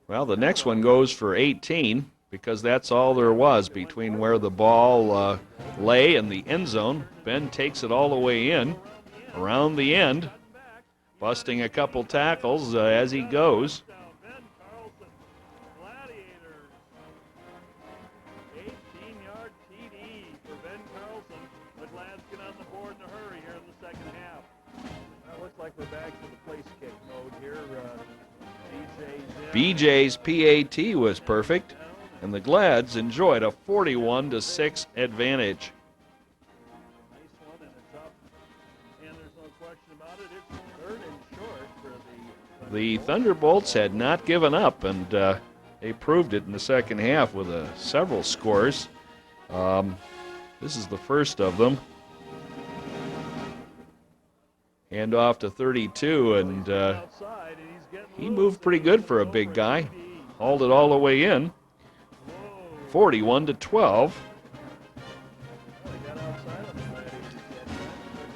Well, the next one goes for 18 because that's all there was between where the ball lay and the end zone. Ben takes it all the way in, around the end, busting a couple tackles as he goes. BJ's PAT was perfect, and the Glads enjoyed a 41-6 advantage. The Thunderbolts had not given up, and they proved it in the second half with several scores. This is the first of them. Hand off to 32, and he moved pretty good for a big guy. Hauled it all the way in. 41-12.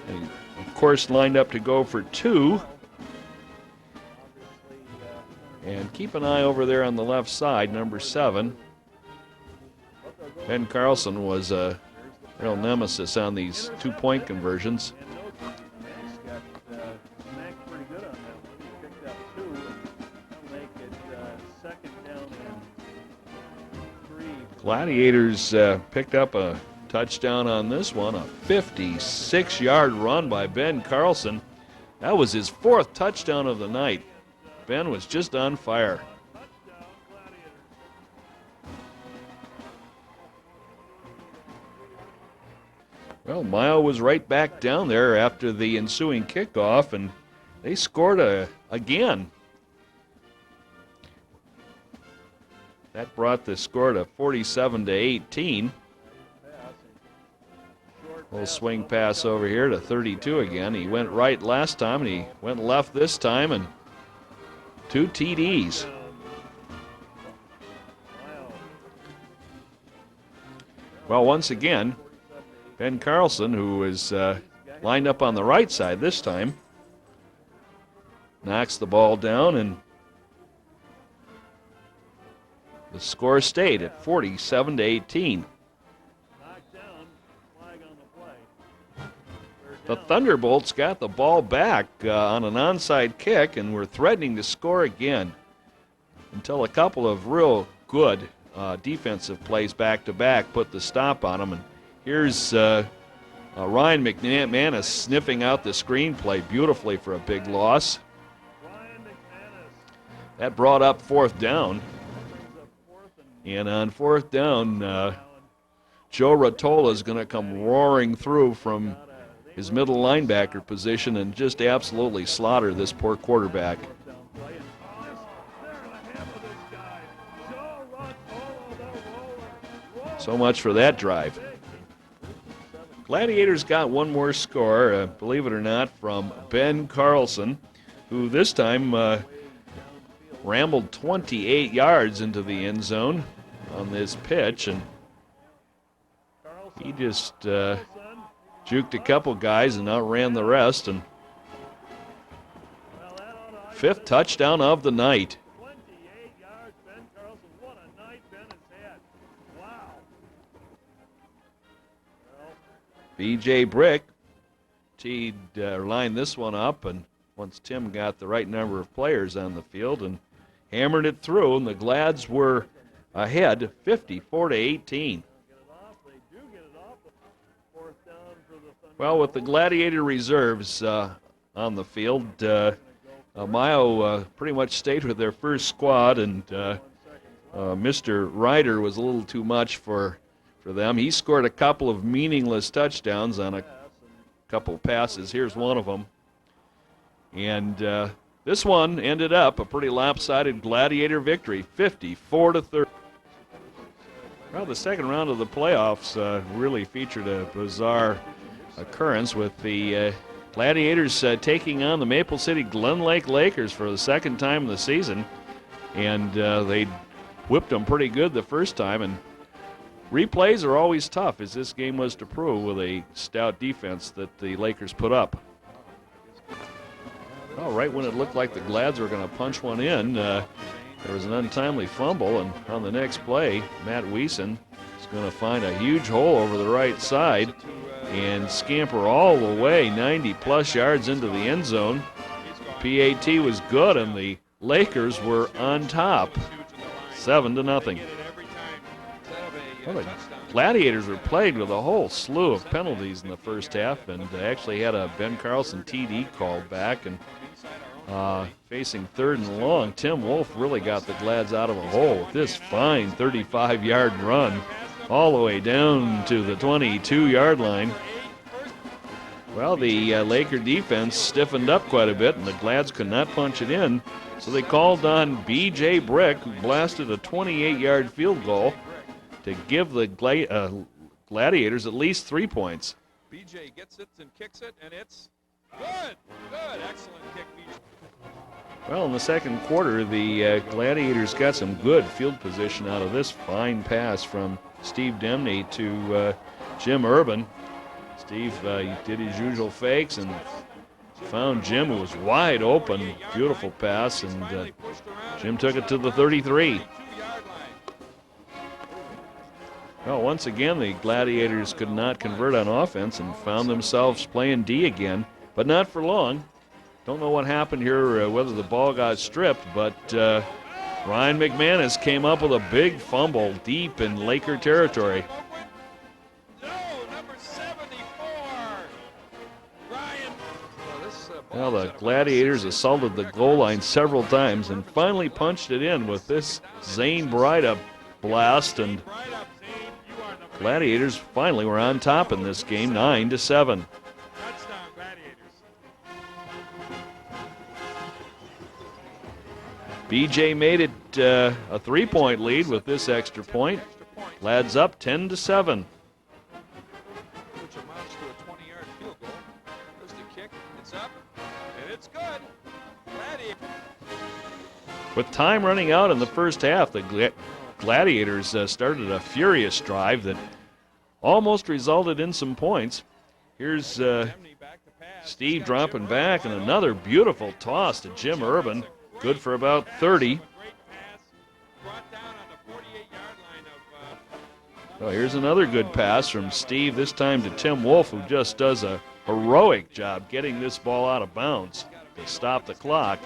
And of course, lined up to go for 2. And keep an eye over there on the left side, number 7. Ben Carlson was a real nemesis on these 2-point conversions. Gladiators picked up a touchdown on this one, a 56-yard run by Ben Carlson. That was his 4th touchdown of the night. Ben was just on fire. Well, Mayo was right back down there after the ensuing kickoff, and they scored again. That brought the score to 47-18. Little swing pass over here to 32 again. He went right last time, and he went left this time, and 2 TDs. Well, once again, Ben Carlson, who is lined up on the right side this time, knocks the ball down, and the score stayed at 47-18. The Thunderbolts got the ball back on an onside kick and were threatening to score again until a couple of real good defensive plays back-to-back put the stop on them. And here's Ryan McManus sniffing out the screenplay beautifully for a big loss. That brought up 4th down. And on 4th down, Joe Rotola is going to come roaring through from his middle linebacker position and just absolutely slaughter this poor quarterback. So much for that drive. Gladiators got one more score, believe it or not, from Ben Carlson, who this time rambled 28 yards into the end zone on this pitch, and he just juked a couple guys and outran the rest, and 5th touchdown of the night. BJ Brick lined this one up, and once Tim got the right number of players on the field and hammered it through, and the Glads were ahead 54-18. Well, with the Gladiator reserves on the field, Mayo pretty much stayed with their first squad, and Mr. Ryder was a little too much for them. He scored a couple of meaningless touchdowns on a couple passes. Here's one of them. And this one ended up a pretty lopsided Gladiator victory, 54-30. Well, the second round of the playoffs really featured a bizarre occurrence with the Gladiators taking on the Maple City Glen Lake Lakers for the second time in the season. And they whipped them pretty good the first time. And replays are always tough, as this game was to prove with a stout defense that the Lakers put up. Well, right when it looked like the Glads were going to punch one in, There was an untimely fumble, and on the next play, Matt Wiesen is going to find a huge hole over the right side and scamper all the way 90-plus yards into the end zone. PAT was good, and the Lakers were on top, 7-0. Well, the Gladiators were plagued with a whole slew of penalties in the first half, and actually had a Ben Carlson TD called back. And facing 3rd and long, Tim Wolf really got the Glads out of a hole with this fine 35-yard run all the way down to the 22-yard line. Well, the Laker defense stiffened up quite a bit, and the Glads could not punch it in, so they called on B.J. Brick, who blasted a 28-yard field goal to give the Gladiators at least 3 points. B.J. gets it and kicks it, and it's good. Good, excellent kick, B.J. Well, in the second quarter, the Gladiators got some good field position out of this fine pass from Steve Demney to Jim Urban. Steve did his usual fakes and found Jim, who was wide open. Beautiful pass, and Jim took it to the 33. Well, once again, the Gladiators could not convert on offense and found themselves playing D again, but not for long. Don't know what happened here, whether the ball got stripped, but Ryan McManus came up with a big fumble deep in Laker territory. Well, the Gladiators assaulted the goal line several times and finally punched it in with this Zane Breida blast, and Gladiators finally were on top in this game, 9-7. BJ made it a 3-point lead with this extra point. Glads up 10-7. Which amounts to a 20-yard field goal. There's the kick. It's up, and it's good. With time running out in the first half, the Gladiators started a furious drive that almost resulted in some points. Here's Steve dropping back, and another beautiful toss to Jim Urban. Good for about 30. Oh, here's another good pass from Steve, this time to Tim Wolf, who just does a heroic job getting this ball out of bounds to stop the clock.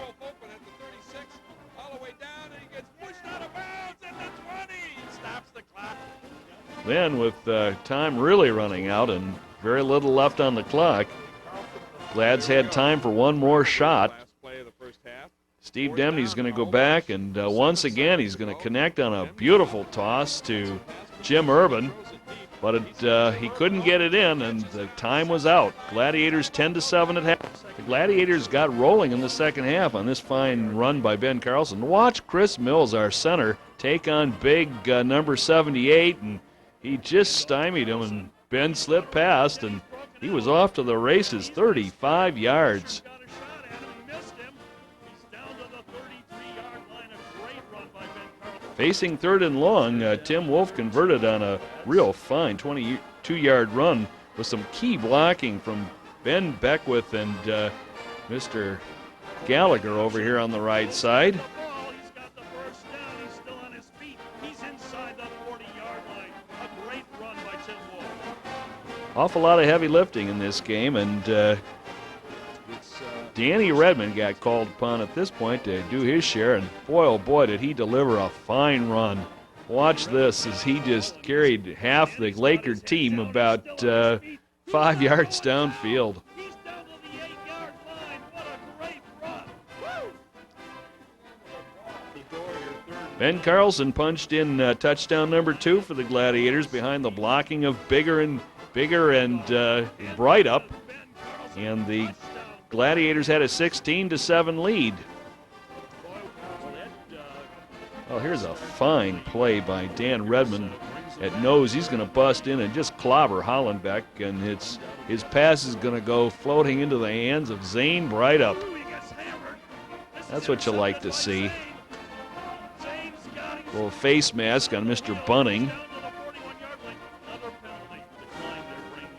Then, with time really running out and very little left on the clock, Glads had time for one more shot. Steve Demney's going to go back, and once again he's going to connect on a beautiful toss to Jim Urban, but he couldn't get it in, and the time was out. Gladiators 10-7 at half. The Gladiators got rolling in the second half on this fine run by Ben Carlson. Watch Chris Mills, our center, take on big number 78, and he just stymied him, and Ben slipped past, and he was off to the races, 35 yards. Facing 3rd and long, Tim Wolf converted on a real fine 22-yard run with some key blocking from Ben Beckwith and Mr. Gallagher over here on the right side. Awful lot of heavy lifting in this game, and Danny Redmond got called upon at this point to do his share, and boy, oh boy, did he deliver a fine run. Watch this as he just carried half the Laker team about 5 yards downfield. Ben Carlson punched in touchdown number 2 for the Gladiators behind the blocking of Bigger and Bright up, and the Gladiators had a 16-7 lead. Well, here's a fine play by Dan Redmond at nose. He's going to bust in and just clobber Hollenbeck, and his pass is going to go floating into the hands of Zane Breithaupt. That's what you like to see. Little face mask on Mr. Bunning.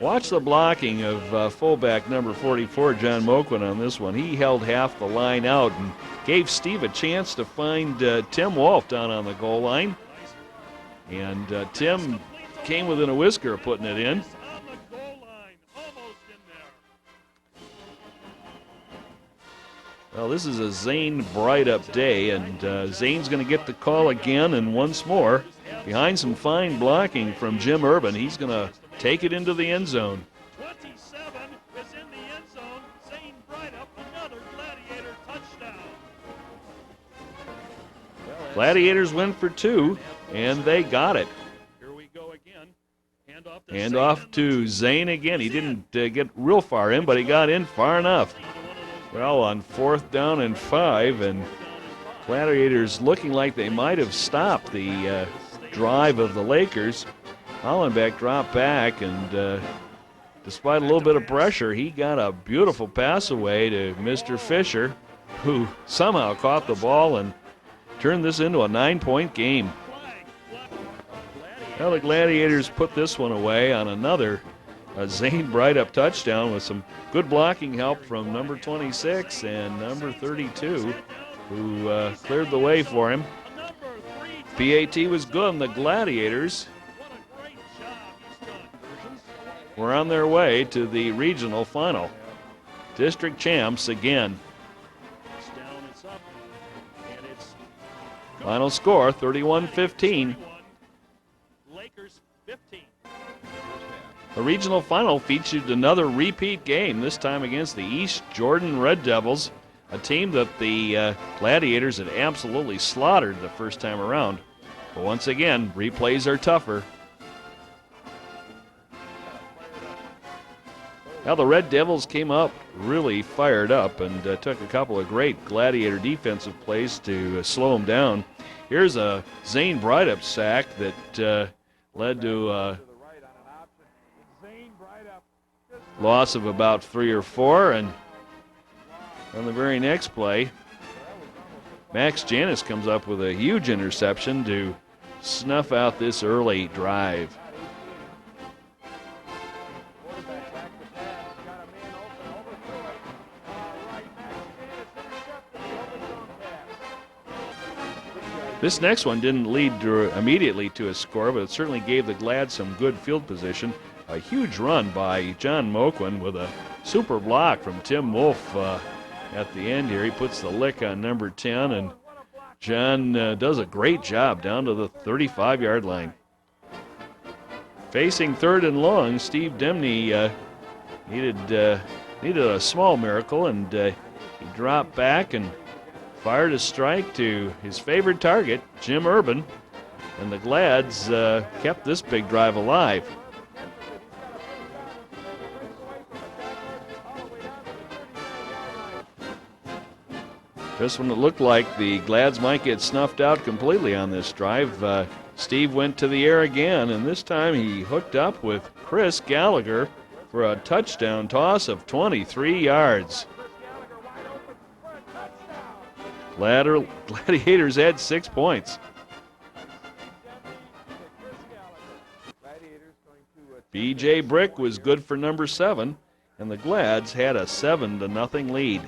Watch the blocking of fullback number 44, John Moquin, on this one. He held half the line out and gave Steve a chance to find Tim Wolf down on the goal line. And Tim came within a whisker of putting it in. Well, this is a Zane Bright-up day, and Zane's going to get the call again, and once more, behind some fine blocking from Jim Urban, he's going to take it into the end zone. 27 is in the end zone. Zane Bright-up, another Gladiator touchdown. Gladiators went for 2, and they got it. Here we go again. Hand off to Zane again. He didn't get real far in, but he got in far enough. Well, on 4th down and 5, and Gladiators looking like they might have stopped the drive of the Lakers. Hollenbeck dropped back, and despite a little bit of pressure, he got a beautiful pass away to Mr. Fisher, who somehow caught the ball and turned this into a 9-point game. Well, the Gladiators put this one away on another Zane Bright-up touchdown with some good blocking help from number 26 and number 32, who cleared the way for him. PAT was good, and the Gladiators were on their way to the regional final. District champs again. Final score, 31-15. Lakers 15. The regional final featured another repeat game, this time against the East Jordan Red Devils, a team that the Gladiators had absolutely slaughtered the first time around. But once again, replays are tougher. Now the Red Devils came up really fired up and took a couple of great Gladiator defensive plays to slow them down. Here's a Zane Bright-up sack that led to loss of about 3 or 4, and on the very next play, Max Janis comes up with a huge interception to snuff out this early drive. This next one didn't lead immediately to a score, but it certainly gave the Glad some good field position. A huge run by John Moquin with a super block from Tim Wolf at the end here. He puts the lick on number 10, and John does a great job down to the 35-yard line. Facing 3rd and long, Steve Demney needed a small miracle, and he dropped back and fired a strike to his favorite target, Jim Urban, and the Glads kept this big drive alive. Just when it looked like the Glads might get snuffed out completely on this drive, Steve went to the air again, and this time he hooked up with Chris Gallagher for a touchdown toss of 23 yards. Gladiators had 6 points. B.J. Brick was good for number 7, and the Glads had a 7-0 lead.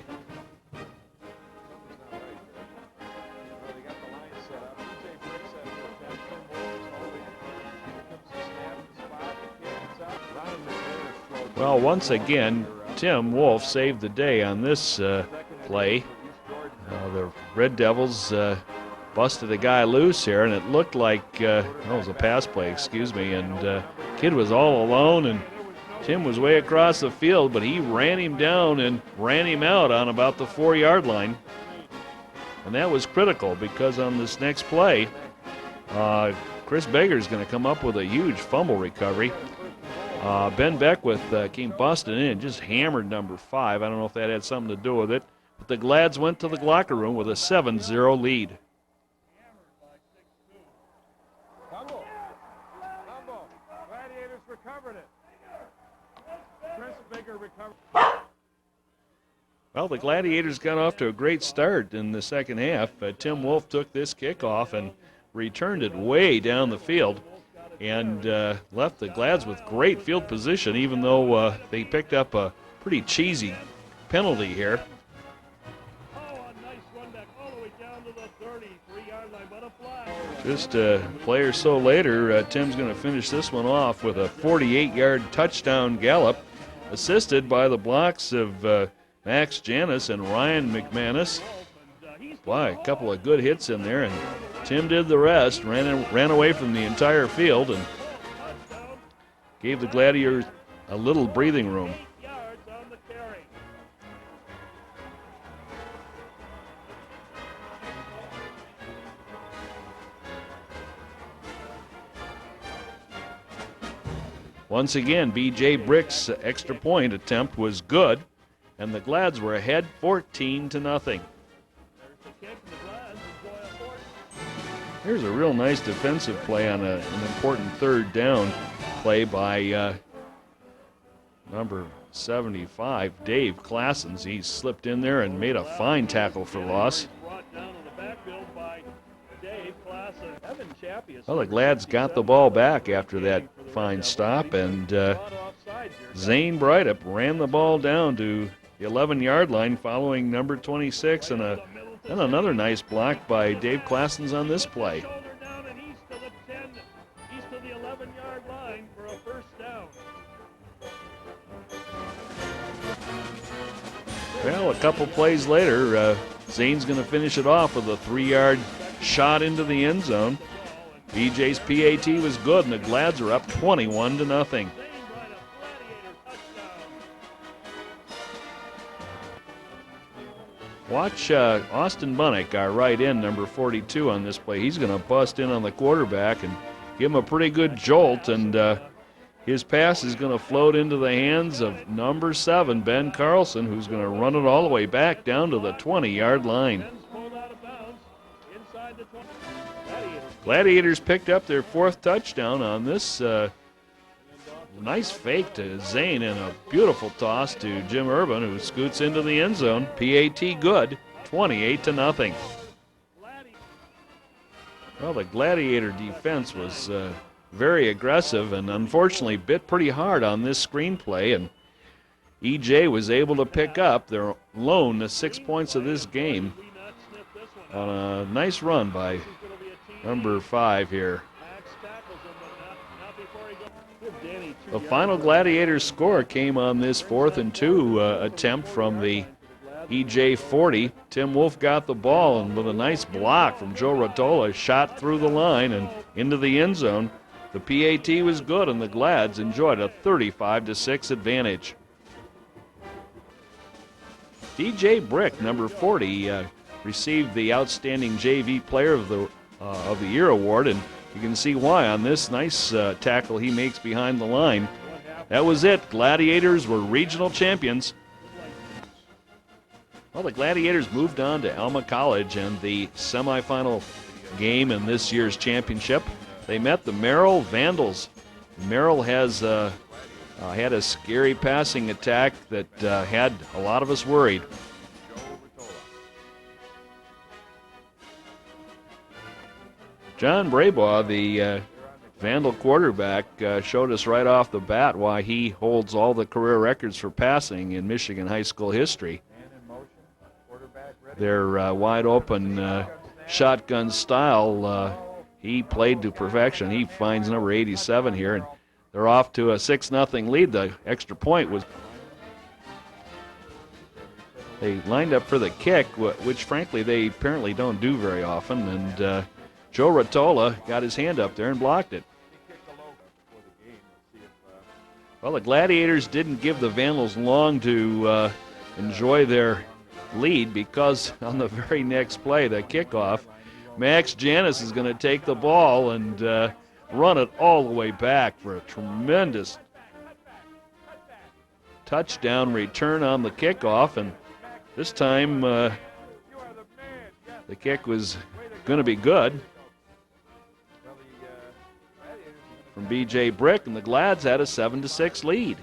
Well, once again, Tim Wolf saved the day on this play. The Red Devils busted a guy loose here, and it looked like it was a pass play, excuse me, and kid was all alone, and Tim was way across the field, but he ran him down and ran him out on about the 4-yard line. And that was critical because on this next play, Chris Baker's going to come up with a huge fumble recovery. Ben Beckwith came busting in and just hammered number 5. I don't know if that had something to do with it. But the Glads went to the locker room with a 7-0 lead. Gladiators recovered it. Chris Baker recovered. Well, the Gladiators got off to a great start in the second half. Tim Wolf took this kickoff and returned it way down the field. and left the Glads with great field position, even though they picked up a pretty cheesy penalty here. Oh, a nice run back all the way down to the 33-yard line, but a flag. Just a play or so later, Tim's going to finish this one off with a 48-yard touchdown gallop, assisted by the blocks of Max Janis and Ryan McManus. Boy, a couple of good hits in there, and Tim did the rest, ran away from the entire field, and gave the Gladiators a little breathing room. 8 yards on the carry. Once again, B.J. Brick's extra point attempt was good, and the Glads were ahead 14-0. There's the kick, and the Glads enjoy a fourth. Here's a real nice defensive play on an important third down play by number 75, Dave Classens. He slipped in there and made a fine tackle for loss. Brought down in the backfield by Dave Klassen. Evan Chappie is Well, the Glads got the ball back after that fine stop, and Zane Breidup ran the ball down to the 11-yard line following number 26, and another nice block by Dave Classens on this play. Shoulder down and east to the 10, east to the 11-yard line for a first down. Well, a couple plays later, Zane's going to finish it off with a 3-yard shot into the end zone. BJ's PAT was good, and the Glads are up 21-0. Zane Breidup, Gladiator touchdown. Watch Austin Bunnick, our right end, number 42 on this play. He's going to bust in on the quarterback and give him a pretty good jolt, and his pass is going to float into the hands of number 7, Ben Carlson, who's going to run it all the way back down to the 20-yard line. Ben's pulled out of bounds inside the 20. Gladiators picked up their 4th touchdown on this nice fake to Zane and a beautiful toss to Jim Urban, who scoots into the end zone. PAT good, 28-0. Well, the Gladiator defense was very aggressive and unfortunately bit pretty hard on this screenplay, and EJ was able to pick up their lone 6 points of this game on a nice run by number 5 here. The final Gladiators score came on this 4th and 2 attempt from the EJ 40. Tim Wolf got the ball, and with a nice block from Joe Rotola, shot through the line and into the end zone. The PAT was good, and the Glads enjoyed a 35-6 advantage. DJ Brick, number 40, received the Outstanding JV Player of the Year award, and you can see why on this nice tackle he makes behind the line. That was it. Gladiators were regional champions. Well, the Gladiators moved on to Alma College, and the semifinal game in this year's championship, they met the Merrill Vandals. Merrill has had a scary passing attack that had a lot of us worried. John Braybaugh, the Vandal quarterback, showed us right off the bat why he holds all the career records for passing in Michigan high school history. Their wide open shotgun style, he played to perfection. He finds number 87 here, and they're off to a 6-0 lead. The extra point was, they lined up for the kick, which frankly they apparently don't do very often, and Joe Rotola got his hand up there and blocked it. Well, the Gladiators didn't give the Vandals long to enjoy their lead, because on the very next play, the kickoff, Max Janis is going to take the ball and run it all the way back for a tremendous touchdown return on the kickoff, and this time the kick was going to be good from B.J. Brick, and the Glads had a 7-6 lead.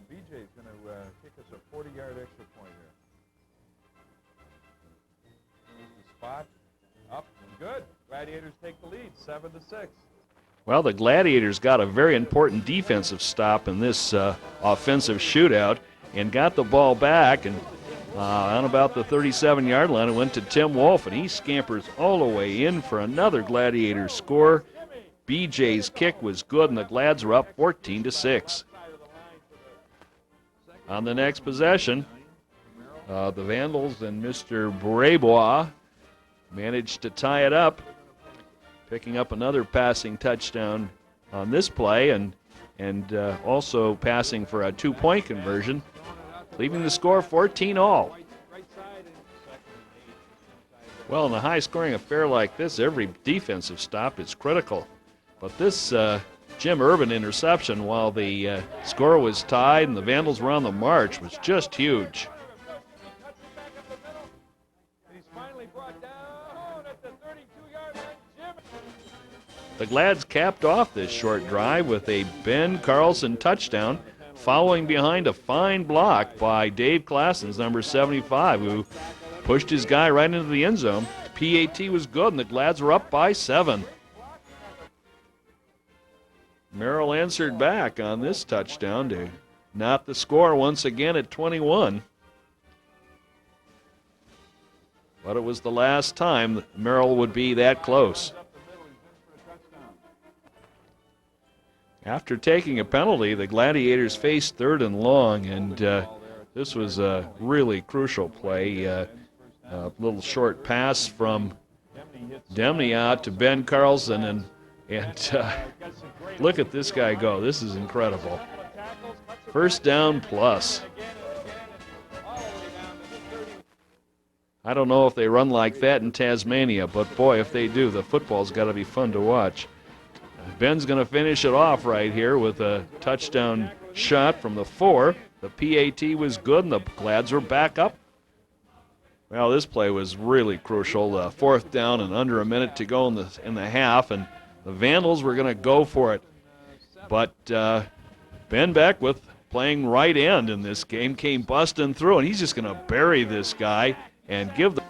BJ's going to kick us a 40-yard extra point here. spot. Up and good. Gladiators take the lead, 7-6. Well, the Gladiators got a very important defensive stop in this offensive shootout and got the ball back, and on about the 37-yard line, it went to Tim Wolf, and he scampers all the way in for another Gladiator score. BJ's kick was good, and the Glads were up 14-6. On the next possession, the Vandals and Mr. Brebois managed to tie it up, picking up another passing touchdown on this play, and also passing for a 2-point conversion, leaving the score 14-all. Well, in a high-scoring affair like this, every defensive stop is critical. But this Jim Urban interception, while the score was tied and the Vandals were on the march, was just huge. The Glads capped off this short drive with a Ben Carlson touchdown, following behind a fine block by Dave Klassens, number 75, who pushed his guy right into the end zone. PAT was good, and the Glads were up by 7. Merrill answered back on this touchdown to knot the score once again at 21. But it was the last time Merrill would be that close. After taking a penalty, the Gladiators faced 3rd and long, and this was a really crucial play. A little short pass from Demney out to Ben Carlson, and look at this guy go. This is incredible. First down plus. I don't know if they run like that in Tasmania, but boy, if they do, the football's got to be fun to watch. Ben's going to finish it off right here with a touchdown shot from the 4. The PAT was good, and the Glads were back up. Well, this play was really crucial. 4th down and under a minute to go in the half, and the Vandals were going to go for it. But Ben Beckwith, playing right end in this game, came busting through, and he's just going to bury this guy and give the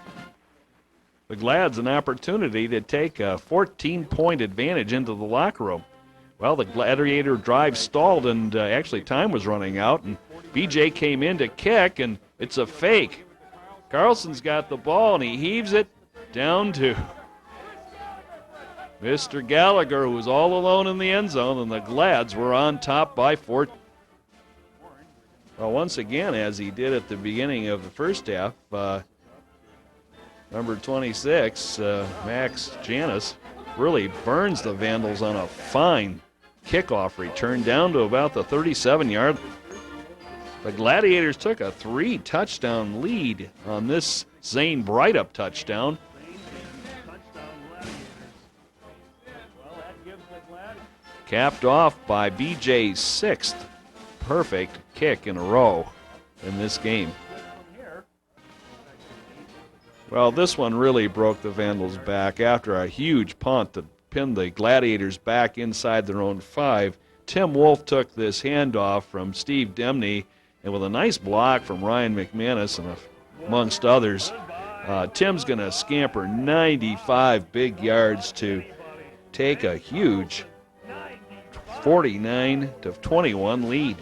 Glads an opportunity to take a 14-point advantage into the locker room. Well, the Gladiator drive stalled, and actually time was running out, and BJ came in to kick, and it's a fake. Carlson's got the ball, and he heaves it down to Mr. Gallagher, who was all alone in the end zone, and the Glads were on top by 4. Well, once again, as he did at the beginning of the first half, number 26, Max Janis, really burns the Vandals on a fine kickoff return down to about the 37-yard. The Gladiators took a 3-touchdown lead on this Zane Breithaupt touchdown. Capped off by BJ's 6th perfect kick in a row in this game. Well, this one really broke the Vandals back after a huge punt that pinned the Gladiators back inside their own 5. Tim Wolf took this handoff from Steve Demney, and with a nice block from Ryan McManus and amongst others, Tim's going to scamper 95 big yards to take a huge 49-21 lead.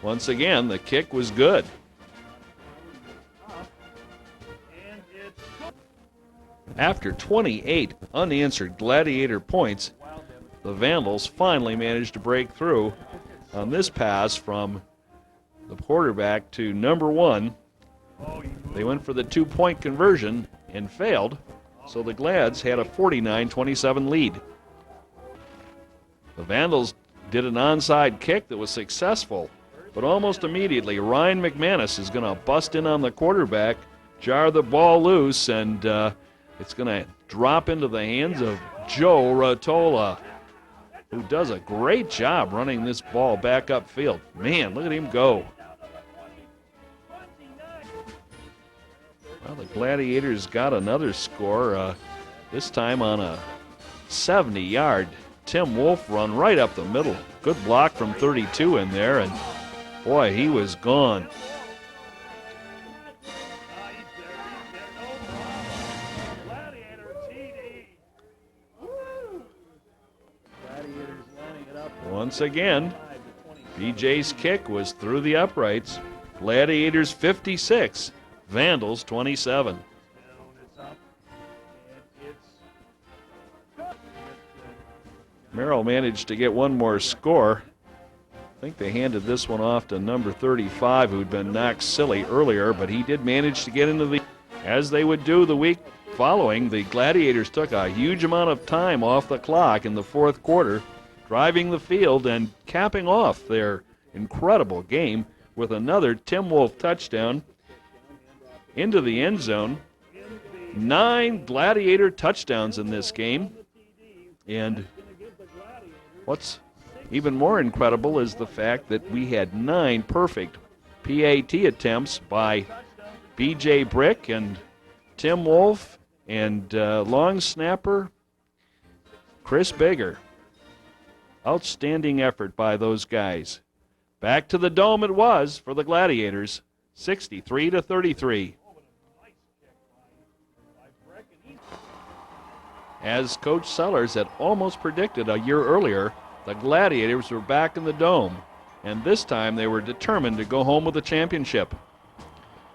Once again, the kick was good. After 28 unanswered Gladiator points, the Vandals finally managed to break through on this pass from the quarterback to number 1. They went for the 2-point conversion and failed, so the Glads had a 49-27 lead. The Vandals did an onside kick that was successful, but almost immediately Ryan McManus is going to bust in on the quarterback, jar the ball loose, and it's going to drop into the hands of Joe Rotola, who does a great job running this ball back upfield. Man, look at him go. Well, the Gladiators got another score, this time on a 70-yard Tim Wolf run right up the middle. Good block from 32 in there, and boy, he was gone. Gladiator TD. Woo! Gladiators lining it up. Once again, BJ's kick was through the uprights. Gladiators 56, Vandals 27. Down, it's up, and it's Merrill managed to get one more score. I think they handed this one off to number 35, who'd been knocked silly earlier, but he did manage to get into the... As they would do the week following, the Gladiators took a huge amount of time off the clock in the fourth quarter, driving the field and capping off their incredible game with another Tim Wolf touchdown into the end zone. 9 Gladiator touchdowns in this game. And what's even more incredible is the fact that we had 9 perfect PAT attempts by B.J. Brick and Tim Wolf and long snapper Chris Bigger. Outstanding effort by those guys. Back to the dome it was for the Gladiators, 63-33. As Coach Sellers had almost predicted a year earlier, the Gladiators were back in the dome, and this time they were determined to go home with a championship.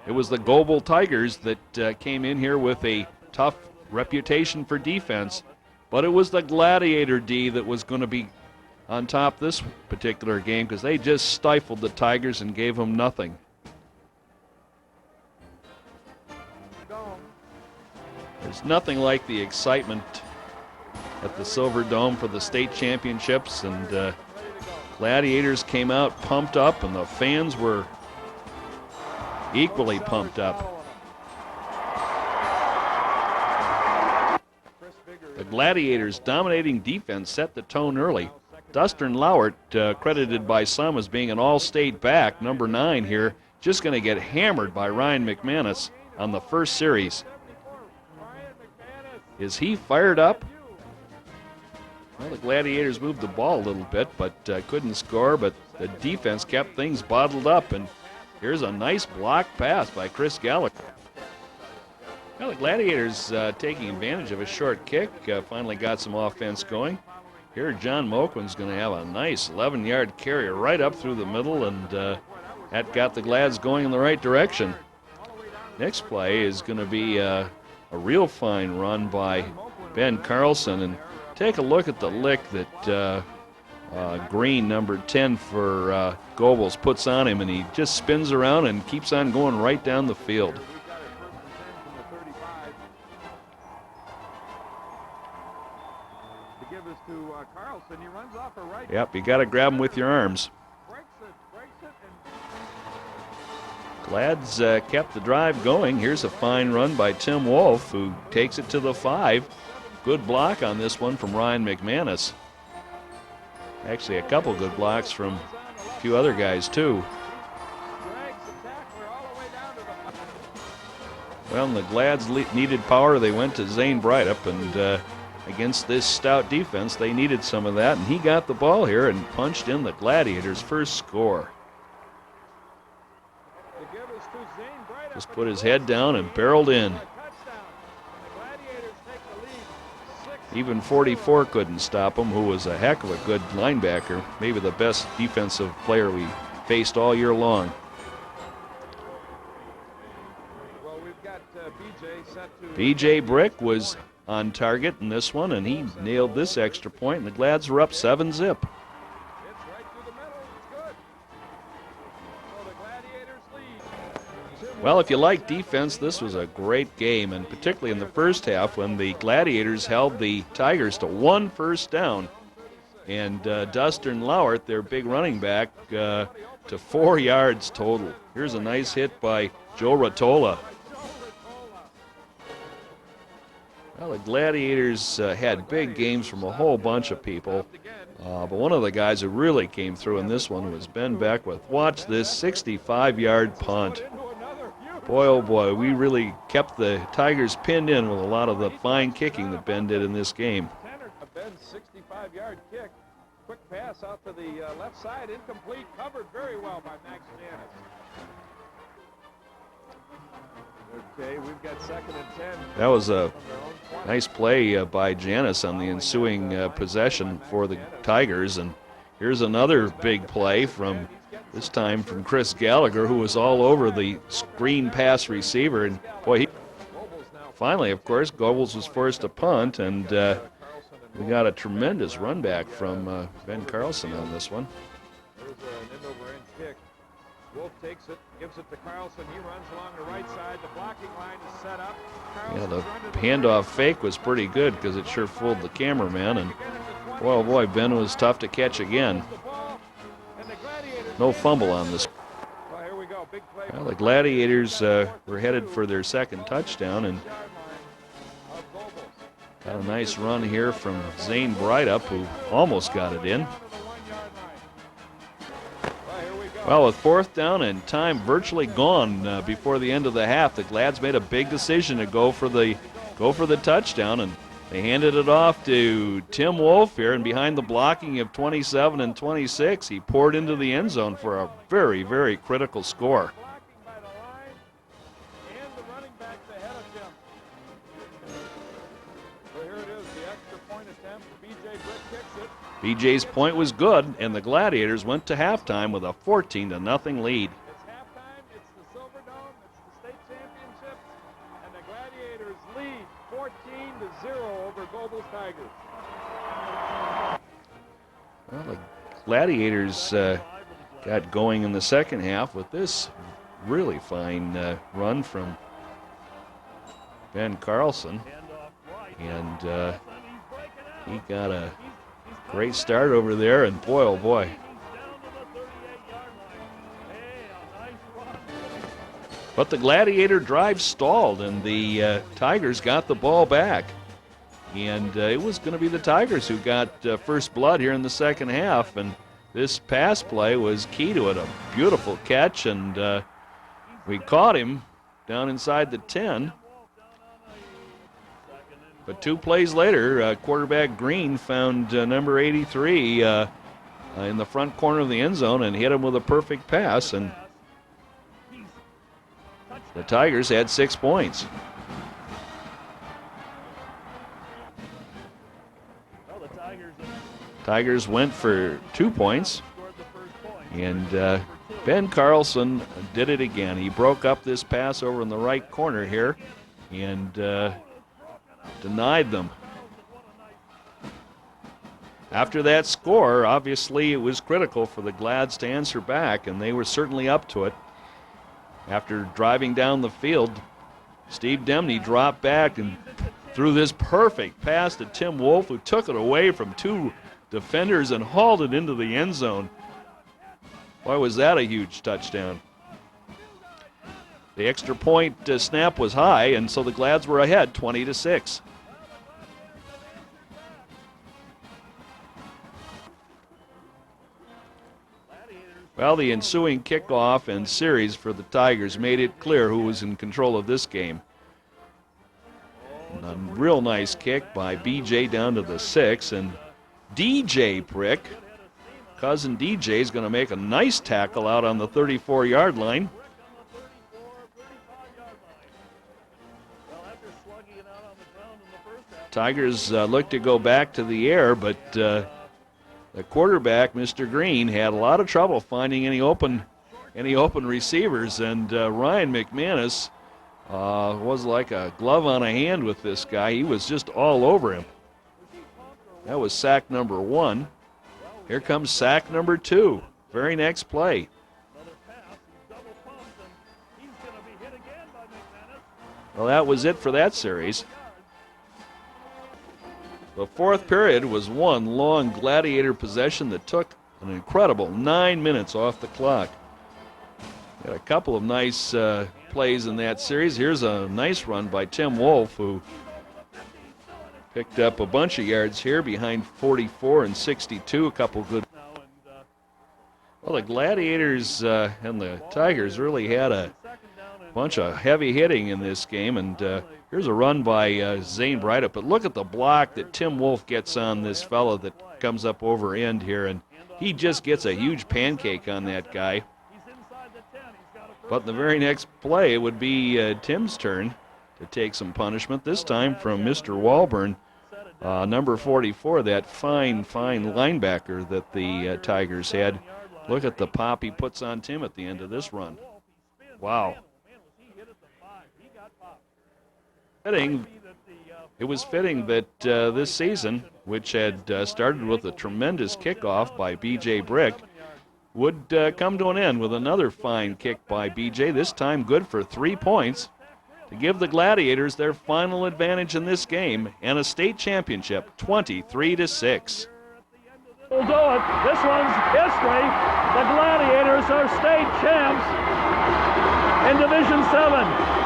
It was the Goble Tigers that came in here with a tough reputation for defense, but it was the Gladiator D that was going to be on top this particular game because they just stifled the Tigers and gave them nothing. There's nothing like the excitement at the Silver Dome for the state championships, and Gladiators came out pumped up, and the fans were equally pumped up. The Gladiators' dominating defense set the tone early. Dustin Lauert, credited by some as being an all-state back, number 9 here, just going to get hammered by Ryan McManus on the first series. Is he fired up? Well, the Gladiators moved the ball a little bit, but couldn't score, but the defense kept things bottled up, and here's a nice block pass by Chris Gallagher. Well, the Gladiators taking advantage of a short kick, finally got some offense going. Here, John Moquin's going to have a nice 11-yard carry right up through the middle, and that got the Glads going in the right direction. Next play is going to be a real fine run by Ben Carlson, and take a look at the lick that Green, number 10 for Gobles, puts on him, and he just spins around and keeps on going right down the field. Yep, you got to grab him with your arms. Glads kept the drive going. Here's a fine run by Tim Wolf, who takes it to the 5. Good block on this one from Ryan McManus. Actually, a couple good blocks from a few other guys, too. Well, the Glads needed power. They went to Zane Breidup, and against this stout defense, they needed some of that, and he got the ball here and punched in the Gladiators' first score. Just put his head down and barreled in. Even 44 couldn't stop him, who was a heck of a good linebacker, maybe the best defensive player we faced all year long. B.J. Brick was on target in this one, and he nailed this extra point, and the Glads were up 7-0. Well, if you like defense, this was a great game, and particularly in the first half when the Gladiators held the Tigers to 1 first down, and Dustin Lauert, their big running back, to 4 yards total. Here's a nice hit by Joe Rotola. Well, the Gladiators had big games from a whole bunch of people, but one of the guys who really came through in this one was Ben Beckwith. Watch this 65-yard punt. Boy, oh boy, we really kept the Tigers pinned in with a lot of the fine kicking that Ben did in this game. Ben's 65-yard quick pass out to the left side, incomplete, covered very well by Max Janis. Okay, we've got 2nd and 10. That was a nice play by Janis on the ensuing possession for the Tigers. And here's another big play from, this time from Chris Gallagher, who was all over the screen pass receiver. And boy, finally, of course, Goebbels was forced to punt, and we got a tremendous run back from Ben Carlson on this one. There's an end-over-end kick. Wolf takes it, gives it to Carlson. He runs along the right side. The blocking line is set up. Yeah, the handoff fake was pretty good because it sure fooled the cameraman. And boy, oh boy, Ben was tough to catch again. No fumble on this. Well, the Gladiators were headed for their 2nd touchdown, and got a nice run here from Zane Breidup, who almost got it in. Well, with 4th down and time virtually gone before the end of the half, the Glads made a big decision to go for the touchdown, and they handed it off to Tim Wolf here, and behind the blocking of 27 and 26, he poured into the end zone for a very, very critical score. BJ's point was good, and the Gladiators went to halftime with a 14-0 lead. It's halftime, it's the Silver Dome, it's the state championship, and the Gladiators lead 14-0 over Goebbels Tigers. Well, the Gladiators got going in the 2nd half with this really fine run from Ben Carlson, and he got a great start over there, and boy, oh boy. But the Gladiator drive stalled, and the Tigers got the ball back. And it was going to be the Tigers who got first blood here in the 2nd half, and this pass play was key to it. A beautiful catch, and we caught him down inside the 10. But 2 plays later, quarterback Green found number 83 in the front corner of the end zone and hit him with a perfect pass, and the Tigers had 6 points. Tigers went for 2 points, and Ben Carlson did it again. He broke up this pass over in the right corner here and denied them. After that score, obviously it was critical for the Glads to answer back, and they were certainly up to it. After driving down the field, Steve Demney dropped back and threw this perfect pass to Tim Wolf, who took it away from 2 defenders and hauled it into the end zone. Why was that a huge touchdown? The extra point snap was high, and so the Glads were ahead 20-6. Well, the ensuing kickoff and series for the Tigers made it clear who was in control of this game. And a real nice kick by BJ down to the 6, and DJ Prick, cousin DJ, is going to make a nice tackle out on the 34-yard line. Tigers look to go back to the air, but the quarterback, Mr. Green, had a lot of trouble finding any open receivers, and Ryan McManus was like a glove on a hand with this guy. He was just all over him. That was sack number 1. Here comes sack number 2. Very next play. Well, that was it for that series. The 4th period was one long Gladiator possession that took an incredible 9 minutes off the clock. Got a couple of nice plays in that series. Here's a nice run by Tim Wolf, who picked up a bunch of yards here behind 44 and 62. A couple good. Well, the Gladiators and the Tigers really had a bunch of heavy hitting in this game, and here's a run by Zane Breidup. But look at the block that Tim Wolf gets on this fellow that comes up over end here, and he just gets a huge pancake on that guy. But in the very next play, it would be Tim's turn to take some punishment, this time from Mr. Walburn, number 44, that fine linebacker that the Tigers had. Look at the pop he puts on Tim at the end of this run. Wow. It was fitting that this season, which had started with a tremendous kickoff by B.J. Brick, would come to an end with another fine kick by B.J., this time good for 3 points, to give the Gladiators their final advantage in this game and a state championship, 23-6. We'll do it. This one's history. The Gladiators are state champs in Division 7.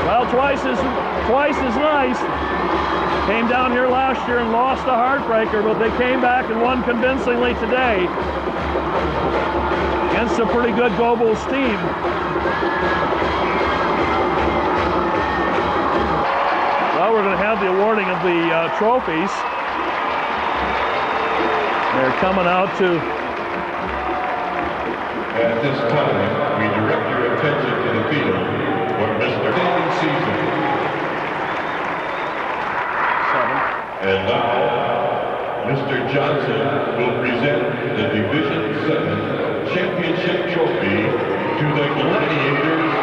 Well, twice as nice. Came down here last year and lost a heartbreaker, but they came back and won convincingly today against a pretty good Gobles team. Well, we're going to have the awarding of the trophies. They're coming out to... At this time, we direct your attention to the field for Mr. Season. And now, Mr. Johnson will present the Division 7 championship trophy to the Gladiators